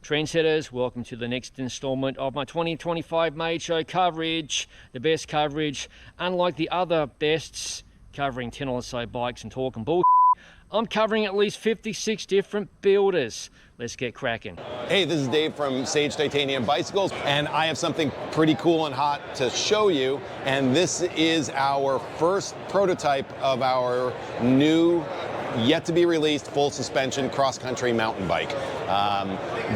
Trendsetters, welcome to the next installment of my 2025 Made Show coverage. The best coverage, unlike the other bests covering 10 or so bikes and talk and bullshit, I'm covering at least 56 different builders. Let's get cracking. Hey, this is Dave from Sage Titanium Bicycles, and I have something pretty cool and hot to show you. And this is our first prototype of our new, yet to be released, full suspension cross-country mountain bike.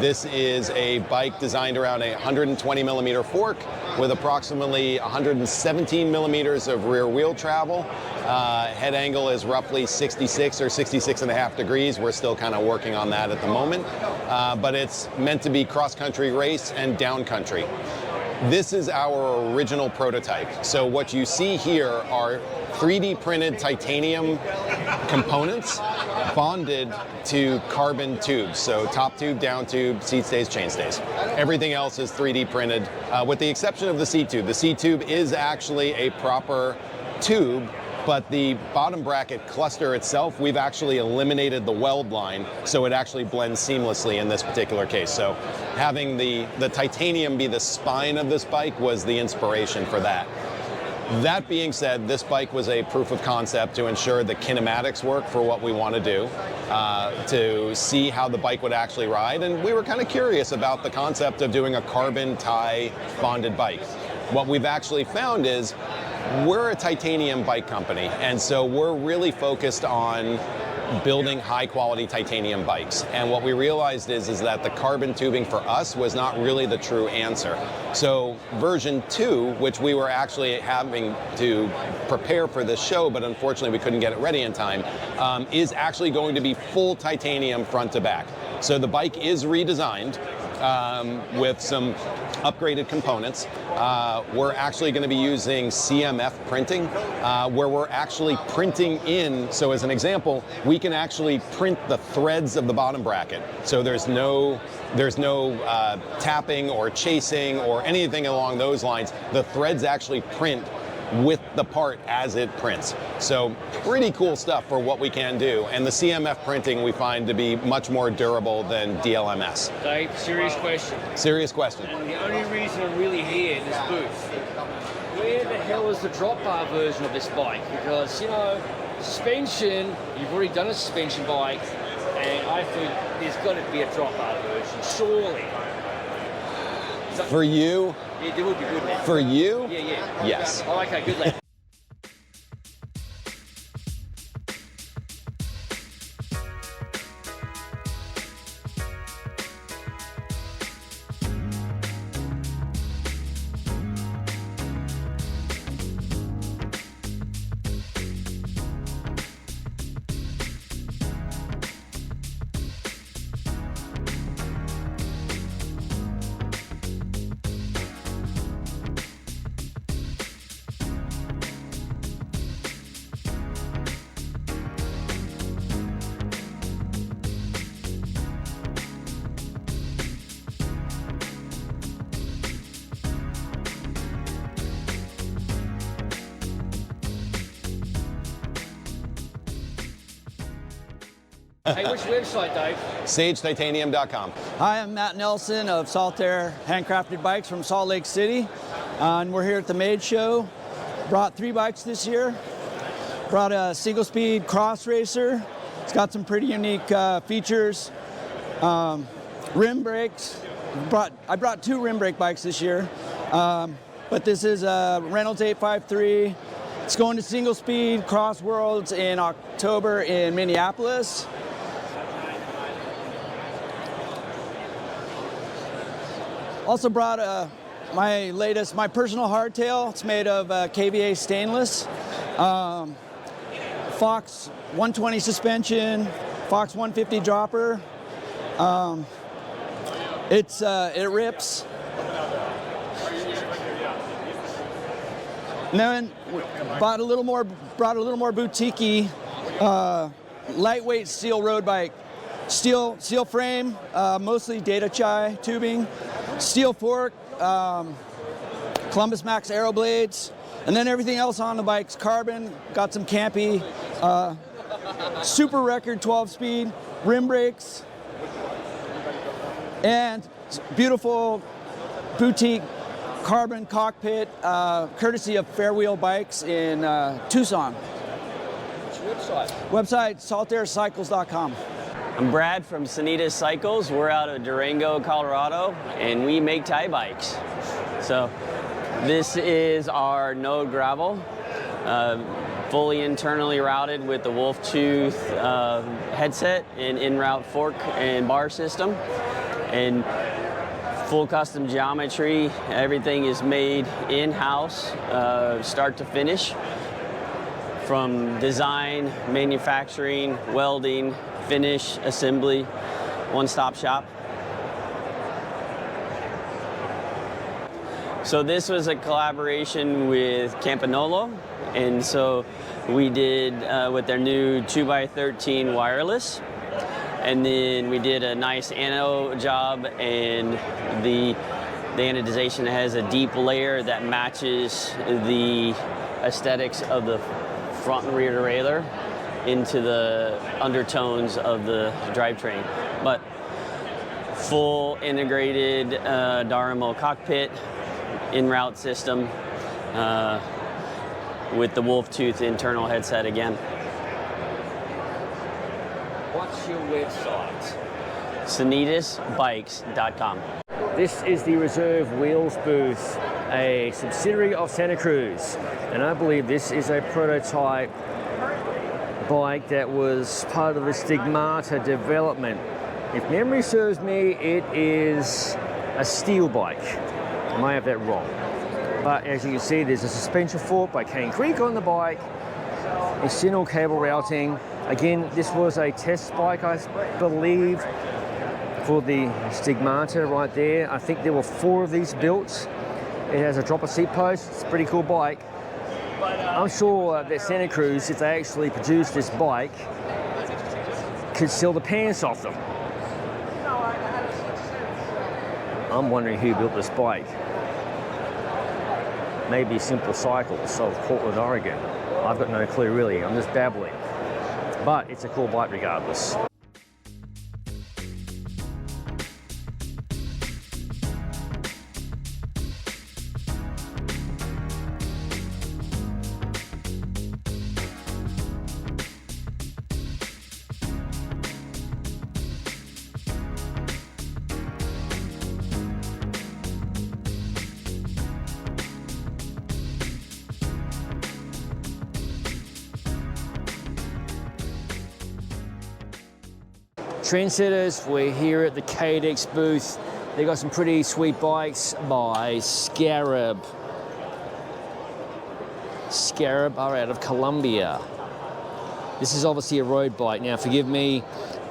This is a bike designed around a 120 millimeter fork with approximately 117 millimeters of rear wheel travel. Head angle is roughly 66 or 66.5 degrees. We're still kind of working on that at the moment, but it's meant to be cross-country race and down-country. This is our original prototype. So what you see here are 3D printed titanium components bonded to carbon tubes. So top tube, down tube, seat stays, chain stays. Everything else is 3D printed, with the exception of the seat tube. The seat tube is actually a proper tube, but the bottom bracket cluster itself, we've actually eliminated the weld line, so it actually blends seamlessly in this particular case. So having the titanium be the spine of this bike was the inspiration for that. That being said, this bike was a proof of concept to ensure the kinematics work for what we want to do, to see how the bike would actually ride, and we were kind of curious about the concept of doing a carbon tie bonded bike. What we've actually found is we're a titanium bike company, and so we're really focused on building high quality titanium bikes. And what we realized is that the carbon tubing for us was not really the true answer. So version 2, which we were actually having to prepare for this show, but unfortunately we couldn't get it ready in time, is actually going to be full titanium front to back. So the bike is redesigned with some upgraded components. We're actually going to be using CMF printing, where we're actually printing in, so as an example, we can actually print the threads of the bottom bracket. So there's no tapping or chasing or anything along those lines. The threads actually print with the part as it prints. So pretty cool stuff for what we can do. And the CMF printing we find to be much more durable than DLMS. Dave, serious question. Serious question. And the only reason I'm really here in this booth, where the hell is the drop bar version of this bike? Because, you know, suspension, you've already done a suspension bike, and I think there's got to be a drop bar version, surely. For you? Yeah, it would be good, man. For you? Yeah. Yes. Oh, okay, good lad. Hey, which website, Dave? SageTitanium.com. Hi, I'm Matt Nelson of Saltair Handcrafted Bikes from Salt Lake City. And we're here at the Made Show. Brought 3 bikes this year. Brought a single speed cross racer. It's got some pretty unique features. Rim brakes. I brought 2 rim brake bikes this year. But this is a Reynolds 853. It's going to single speed cross worlds in October in Minneapolis. Also brought my personal hardtail. It's made of KVA stainless. Fox 120 suspension, Fox 150 dropper. It rips. And then brought a little more boutique-y, lightweight steel road bike. Steel frame, mostly data chai tubing, steel fork, Columbus Max aero blades, and then everything else on the bike's carbon. Got some campy, Super Record 12-speed rim brakes. And beautiful boutique carbon cockpit, courtesy of Fairwheel Bikes in Tucson. What's your website? Website, saltaircycles.com. I'm Brad from Sanitas Cycles. We're out of Durango, Colorado, and we make tie bikes. So this is our Node Gravel, fully internally routed with the Wolf Tooth headset and in-route fork and bar system, and full custom geometry. Everything is made in-house, start to finish, from design, manufacturing, welding, finish, assembly, one-stop shop. So this was a collaboration with Campanolo, and so we did with their new 2x13 wireless, and then we did a nice ano job, and the anodization has a deep layer that matches the aesthetics of the front and rear derailleur into the undertones of the drivetrain. But full integrated Daramo cockpit, in-route system with the Wolf Tooth internal headset again. What's your website? SanitasBikes.com. This is the Reserve Wheels booth, a subsidiary of Santa Cruz, and I believe this is a prototype bike that was part of the Stigmata development. If memory serves me, it is a steel bike. I might have that wrong. But as you can see, there's a suspension fork by Cane Creek on the bike, external cable routing. Again, this was a test bike, I believe, for the Stigmata right there. I think there were 4 of these built. It has a dropper seat post. It's a pretty cool bike. I'm sure that Santa Cruz, if they actually produced this bike, could sell the pants off them. I'm wondering who built this bike. Maybe Simple Cycles of Portland, Oregon. I've got no clue really, I'm just babbling. But it's a cool bike regardless. Trendsetters, we're here at the Cadex booth. They got some pretty sweet bikes by Scarab. Scarab are out of Colombia. This is obviously a road bike. Now forgive me,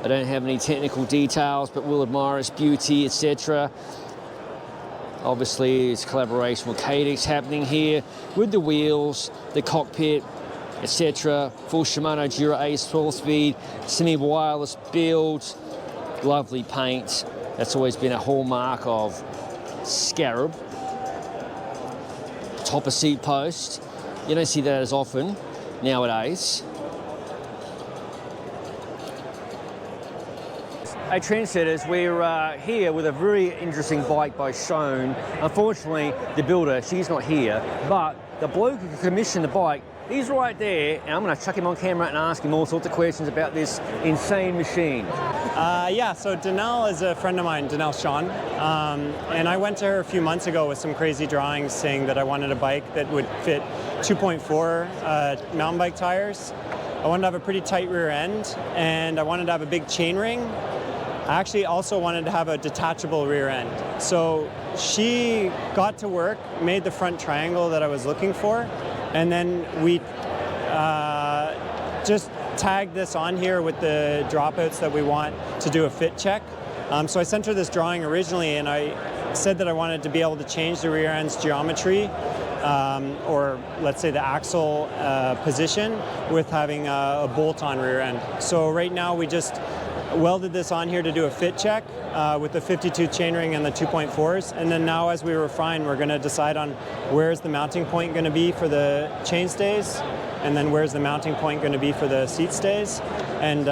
I don't have any technical details, but we'll admire its beauty, etc. Obviously it's collaboration with Cadex happening here with the wheels, the cockpit, etc. Full Shimano Dura Ace 12-speed, semi-wireless build, lovely paint. That's always been a hallmark of Scarab. Topper seat post. You don't see that as often nowadays. Hey Trendsetters, we're here with a very interesting bike by Schon. Unfortunately, the builder, she's not here, but the bloke who commissioned the bike, he's right there, and I'm going to chuck him on camera and ask him all sorts of questions about this insane machine. Yeah, so Danelle is a friend of mine, Danelle Schon, and I went to her a few months ago with some crazy drawings saying that I wanted a bike that would fit 2.4 mountain bike tires. I wanted to have a pretty tight rear end, and I wanted to have a big chain ring. I actually also wanted to have a detachable rear end. So she got to work, made the front triangle that I was looking for, and then we just tagged this on here with the dropouts that we want to do a fit check. So I sent her this drawing originally, and I said that I wanted to be able to change the rear end's geometry, or let's say the axle position, with having a bolt-on rear end. So right now we just welded this on here to do a fit check with the 52 chainring and the 2.4s, and then now as we refine, we're going to decide on where's the mounting point going to be for the chainstays, and then where's the mounting point going to be for the seat stays, and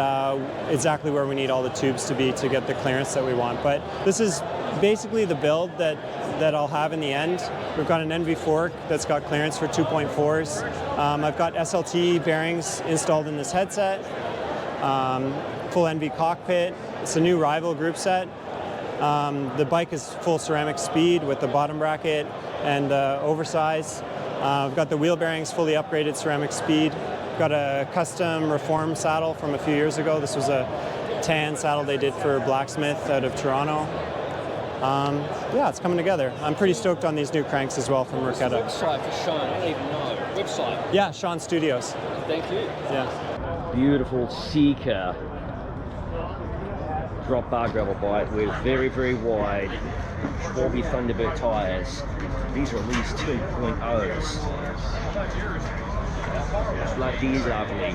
exactly where we need all the tubes to be to get the clearance that we want. But this is basically the build that I'll have in the end. We've got an NV fork that's got clearance for 2.4s. I've got SLT bearings installed in this headset, full NV cockpit. It's a new Rival group set. The bike is full ceramic speed with the bottom bracket and oversize. I've got the wheel bearings fully upgraded ceramic speed. Got a custom reform saddle from a few years ago. This was a tan saddle they did for Blacksmith out of Toronto. Yeah, it's coming together. I'm pretty stoked on these new cranks as well from Mercado. Website for Schon, I don't even know. Website? Yeah, Schon Studios. Thank you. Yeah. Beautiful Seeker drop bar gravel bike with very, very wide Schwalbe Thunderbird tyres. These are at least 2.0s. Bloody lovely.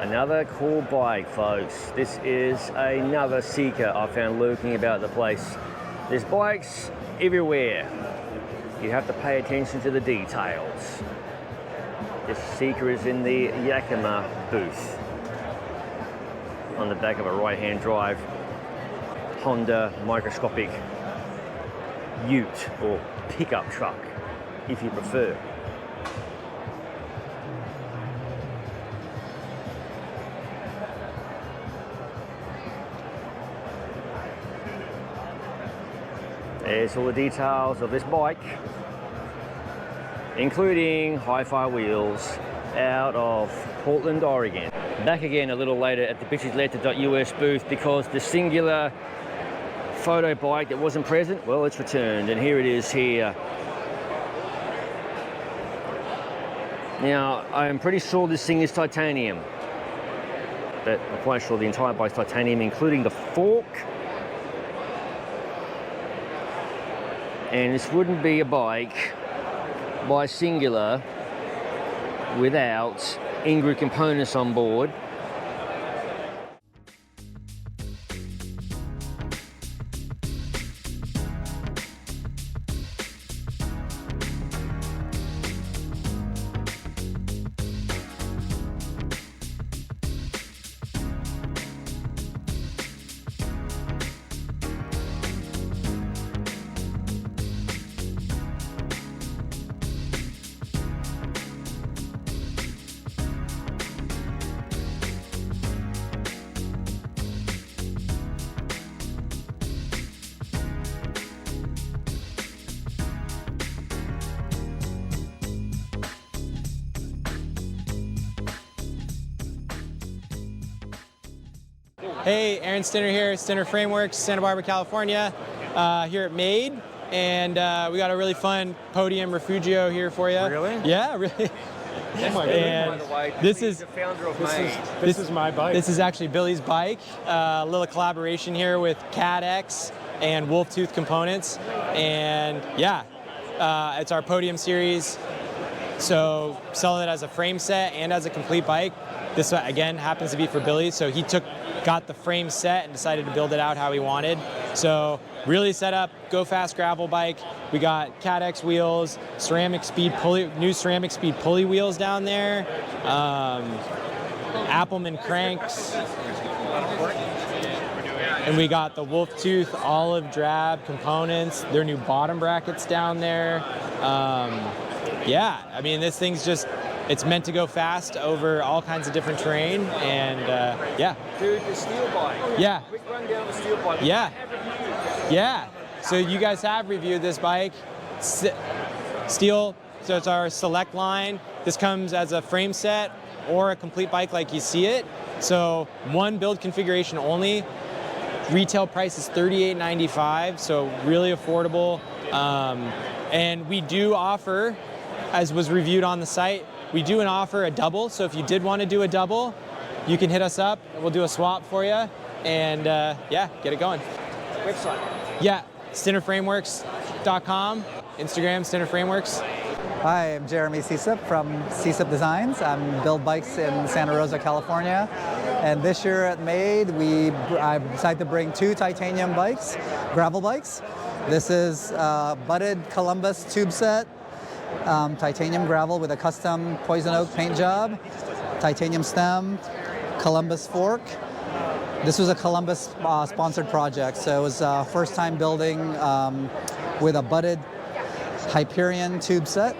Another cool bike, folks. This is another Seeker I found lurking about the place. There's bikes everywhere. You have to pay attention to the details. This Seeker is in the Yakima booth on the back of a right-hand drive Honda microscopic ute or pickup truck, if you prefer. There's all the details of this bike, including hi-fi wheels out of Portland, Oregon. Back again a little later at the bitchesletter.us booth because the singular photo bike that wasn't present, well, it's returned, and here it is here. Now, I'm pretty sure this thing is titanium, but I'm quite sure the entire bike's titanium, including the fork. And this wouldn't be a bike by Singular without in-group components on board. Hey, Aaron Stinner here, Stinner Frameworks, Santa Barbara, California, here at Made, and we got a really fun podium refugio here for you. Really? Yeah, really. Oh my And God. this is the founder of Made. This is my bike. This is actually Billy's bike. A little collaboration here with CADX and Wolftooth Components, and yeah, it's our podium series. So sell it as a frame set and as a complete bike. This again happens to be for Billy, so he got the frame set and decided to build it out how he wanted. So really set up, go fast gravel bike. We got CADX wheels, ceramic speed pulley, new ceramic speed pulley wheels down there, Appleman cranks, and we got the Wolftooth olive drab components, their new bottom brackets down there. Yeah, I mean, this thing's just, it's meant to go fast over all kinds of different terrain, and yeah. Dude, the steel bike. Yeah. Quick rundown of the steel bike. Yeah. Yeah. So you guys have reviewed this bike. Steel, so it's our select line. This comes as a frame set or a complete bike like you see it. So one build configuration only. Retail price is $38.95, so really affordable. And we do offer, as was reviewed on the site, we do offer a double. So if you did want to do a double, you can hit us up. We'll do a swap for you, and yeah, get it going. Website. Yeah, StinnerFrameworks.com, Instagram, Stinner Frameworks. Hi, I'm Jeremy Sycip from Sycip Designs. I build bikes in Santa Rosa, California. And this year at Made, I decided to bring 2 titanium bikes, gravel bikes. This is butted Columbus tube set, titanium gravel with a custom poison oak paint job, titanium stem, Columbus fork. This was a Columbus sponsored project, so it was first time building with a butted Hyperion tube set,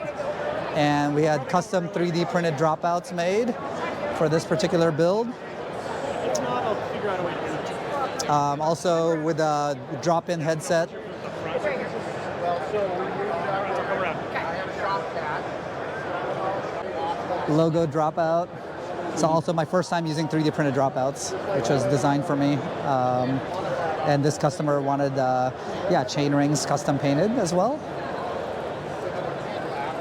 and we had custom 3D printed dropouts made for this particular build. Also with a drop-in headset. Logo dropout. It's also my first time using 3D printed dropouts, which was designed for me. And this customer wanted, chain rings custom painted as well.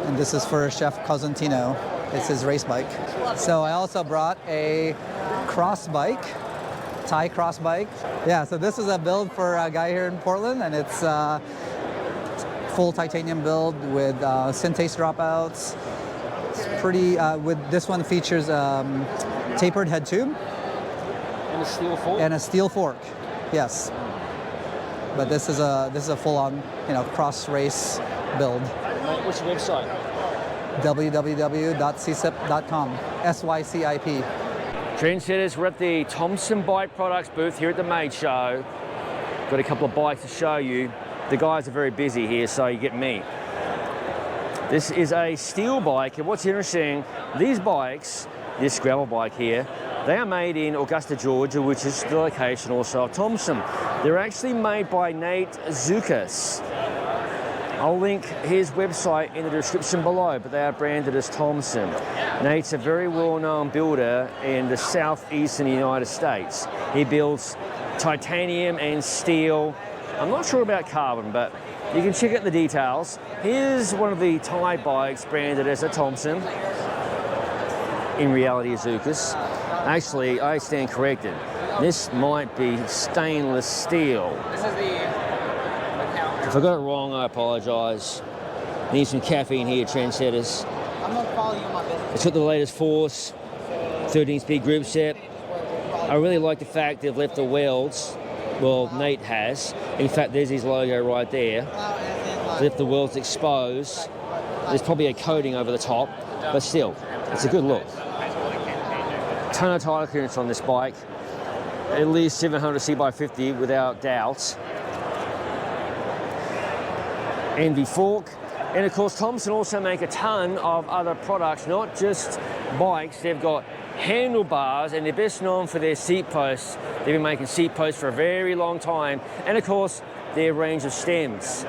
And this is for Chef Cosentino. It's his race bike. So I also brought a cross bike, Thai cross bike. Yeah, so this is a build for a guy here in Portland, and it's full titanium build with Syntace dropouts. It's pretty, this one features tapered head tube. And a steel fork? And a steel fork, yes. But this is a full-on, cross race build. What's your website? www.sycip.com, SYCIP. Trendsetters, we're at the Thomson Bike Products booth here at the Made Show. Got a couple of bikes to show you. The guys are very busy here, so you get me. This is a steel bike, and what's interesting, these bikes, this gravel bike here, they are made in Augusta, Georgia, which is the location also of Thomson. They're actually made by Nate Zukas. I'll link his website in the description below, but they are branded as Thomson. Nate's a very well-known builder in the southeastern United States. He builds titanium and steel. I'm not sure about carbon, but you can check out the details. Here's one of the Thai bikes branded as a Thomson. In reality, a Zukas. Actually, I stand corrected. This might be stainless steel. If I got it wrong, I apologise. Need some caffeine here, trendsetters. I'm going to follow you on my business. It's got the latest Force, 13-speed group set. I really like the fact they've left the welds. Well, Nate has. In fact, there's his logo right there. Left the welds exposed. There's probably a coating over the top, but still, it's a good look. Ton of tire clearance on this bike. At least 700 C/50 without doubt. Envy fork. And of course, Thomson also make a ton of other products, not just bikes. They've got handlebars, and they're best known for their seat posts. They've been making seat posts for a very long time. And of course, their range of stems.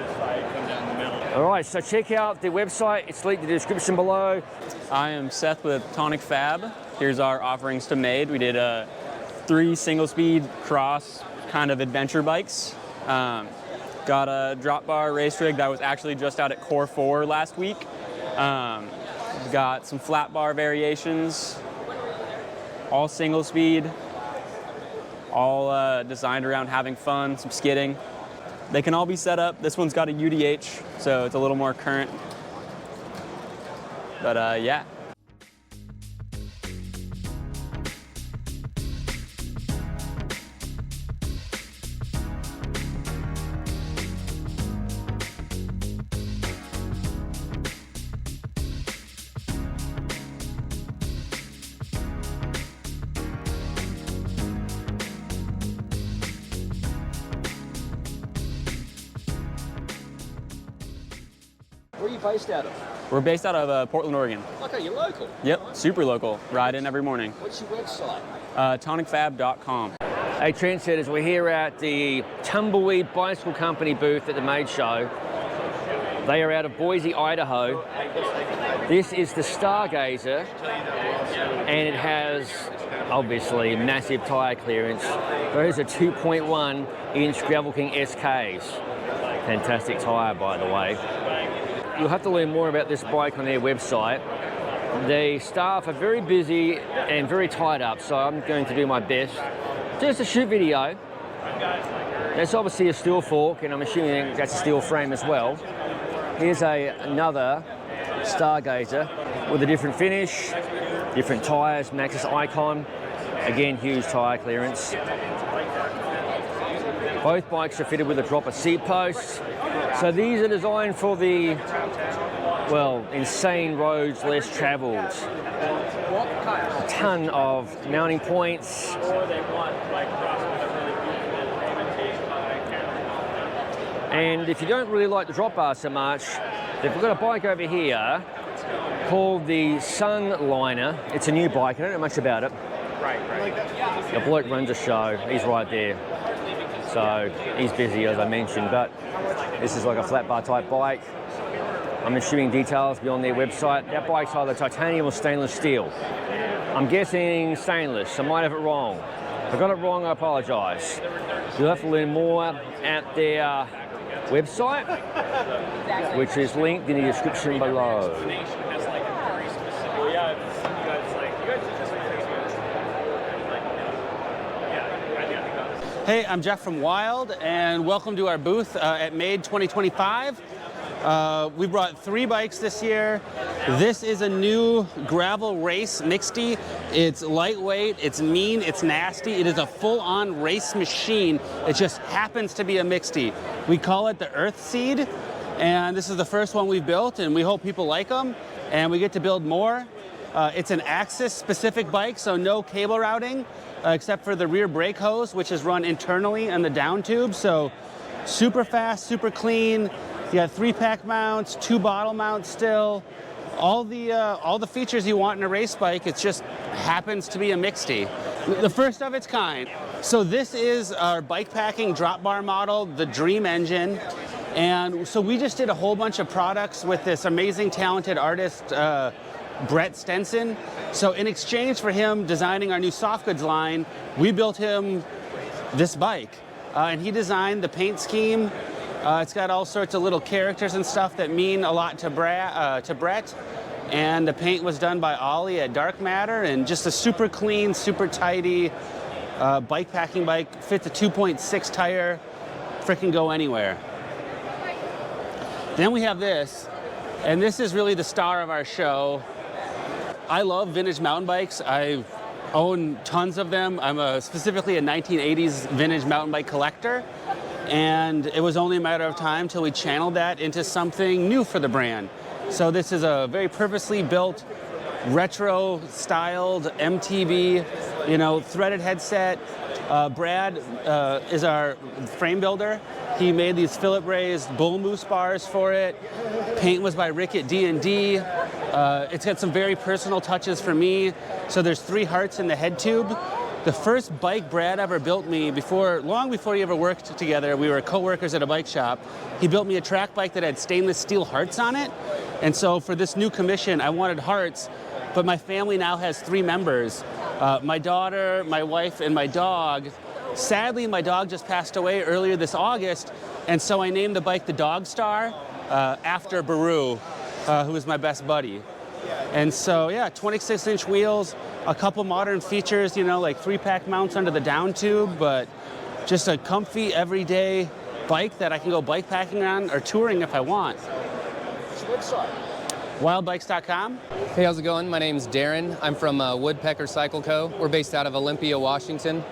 All right, so check out their website. It's linked in the description below. I am Seth with Tonic Fab. Here's our offerings to Made. We did 3 single-speed cross kind of adventure bikes. Got a drop bar race rig that was actually just out at Core 4 last week. Got some flat bar variations, all single speed, all designed around having fun, some skidding. They can all be set up. This one's got a UDH, so it's a little more current. But yeah. Where are you based out of? We're based out of Portland, Oregon. Okay, you're local. Yep, super local. Ride in every morning. What's your website? TonicFab.com. Hey, trendsetters, we're here at the Tumbleweed Bicycle Company booth at the Made Show. They are out of Boise, Idaho. This is the Stargazer, and it has, obviously, massive tyre clearance. Those are 2.1-inch Gravel King SKs. Fantastic tyre, by the way. You'll have to learn more about this bike on their website. The staff are very busy and very tied up, so I'm going to do my best just to shoot video That's obviously a steel fork, and I'm assuming that's a steel frame as well. Here's another Stargazer with a different finish, different tyres, Maxxis Icon. Again, huge tyre clearance. Both bikes are fitted with a dropper seat post. So these are designed for the, well, insane roads, less travelled. A ton of mounting points. And if you don't really like the drop bar so much, they've got a bike over here called the Sunliner. It's a new bike, I don't know much about it. The bloke runs a show, he's right there. So he's busy, as I mentioned, but this is like a flat bar type bike. I'm assuming details beyond their website. That bike's either titanium or stainless steel. I'm guessing stainless, I might have it wrong. If I got it wrong, I apologise. You'll have to learn more at their website, which is linked in the description below. Hey, I'm Jeff from Wilde, and welcome to our booth at Made 2025. We brought 3 bikes this year. This is a new gravel race mixty. It's lightweight, it's mean, it's nasty. It is a full-on race machine. It just happens to be a mixty. We call it the Earth Seed, and this is the first one we've built, and we hope people like them, and we get to build more. It's an axis-specific bike, so no cable routing, except for the rear brake hose, which is run internally in the down tube. So super fast, super clean. You got 3-pack mounts, 2 bottle mounts still. All the features you want in a race bike. It just happens to be a mixty. The first of its kind. So this is our bike packing drop bar model, the Dream Engine. And so we just did a whole bunch of products with this amazing, talented artist, Brett Stenson. So in exchange for him designing our new soft goods line, we built him this bike. And he designed the paint scheme. It's got all sorts of little characters and stuff that mean a lot to Brett. And the paint was done by Ollie at Dark Matter, and just a super clean, super tidy bike packing bike. Fits a 2.6 tire, frickin' go anywhere. Then we have this, and this is really the star of our show. I love vintage mountain bikes. I own tons of them. I'm specifically a 1980s vintage mountain bike collector. And it was only a matter of time till we channeled that into something new for the brand. So this is a very purposely built, retro-styled MTB, threaded headset. Brad is our frame builder. He made these Philip raised bull moose bars for it. Paint was by Rick at D&D. It's got some very personal touches for me. So there's 3 hearts in the head tube. The first bike Brad ever built me, long before we ever worked together, we were co-workers at a bike shop. He built me a track bike that had stainless steel hearts on it. And so for this new commission, I wanted hearts, but my family now has 3 members. My daughter, my wife, and my dog. Sadly, my dog just passed away earlier this August, and so I named the bike the Dog Star after Baru, who is my best buddy. And so, yeah, 26-inch wheels, a couple modern features, like 3-pack mounts under the down tube, but just a comfy, everyday bike that I can go bike packing on or touring if I want. What's your website? WildeBikes.com. Hey, how's it going? My name's Darren. I'm from Woodpecker Cycle Co. We're based out of Olympia, Washington.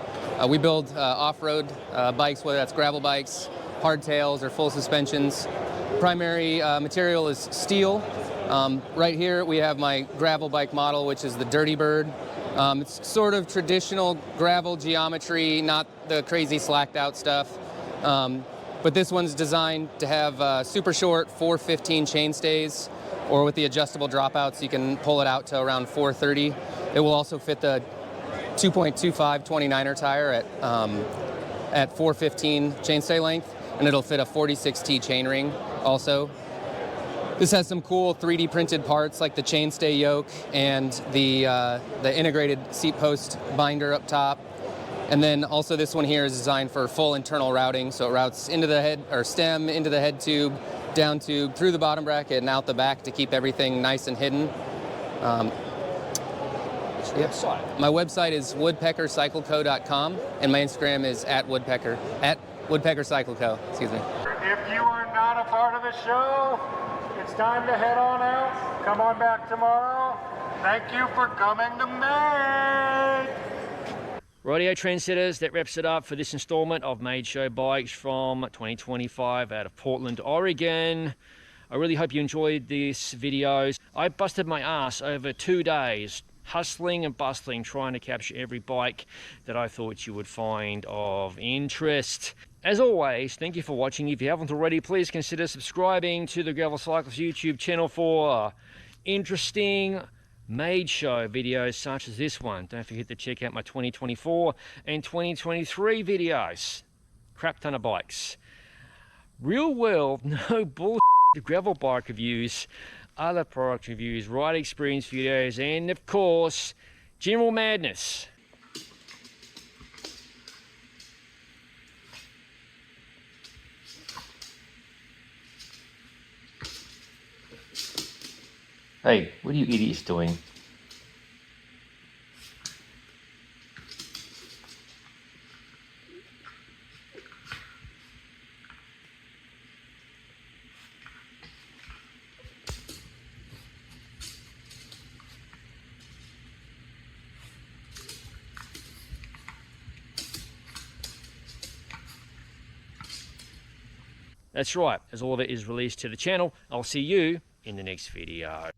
We build off-road bikes, whether that's gravel bikes, hardtails, or full suspensions. Primary material is steel. Right here we have my gravel bike model, which is the Dirty Bird. It's sort of traditional gravel geometry, not the crazy slacked out stuff. But this one's designed to have super short 415 chainstays, or with the adjustable dropouts, you can pull it out to around 430. It will also fit the 2.25 29er tire at 415 chainstay length, and it'll fit a 46T chainring also. This has some cool 3D printed parts like the chainstay yoke and the integrated seat post binder up top. And then also this one here is designed for full internal routing, so it routes into the head or stem, into the head tube, down tube, through the bottom bracket, and out the back to keep everything nice and hidden. My website is woodpeckercycleco.com, and my Instagram is @woodpecker, Woodpecker Cycle Co. Excuse me. If you are not a part of the show, it's time to head on out. Come on back tomorrow. Thank you for coming to Maine. Rightio trendsetters, that wraps it up for this installment of Made Show Bikes from 2025 out of Portland, Oregon. I really hope you enjoyed this video. I busted my ass over 2 days, hustling and bustling, trying to capture every bike that I thought you would find of interest. As always, thank you for watching. If you haven't already, please consider subscribing to the Gravel Cycles YouTube channel for interesting Made Show videos such as this one. Don't forget to check out my 2024 and 2023 videos. Crap ton of bikes. Real world, no bullshit gravel bike reviews, other product reviews, ride experience videos, and of course, general madness. Hey, what are you idiots doing? That's right, as all of it is released to the channel, I'll see you in the next video.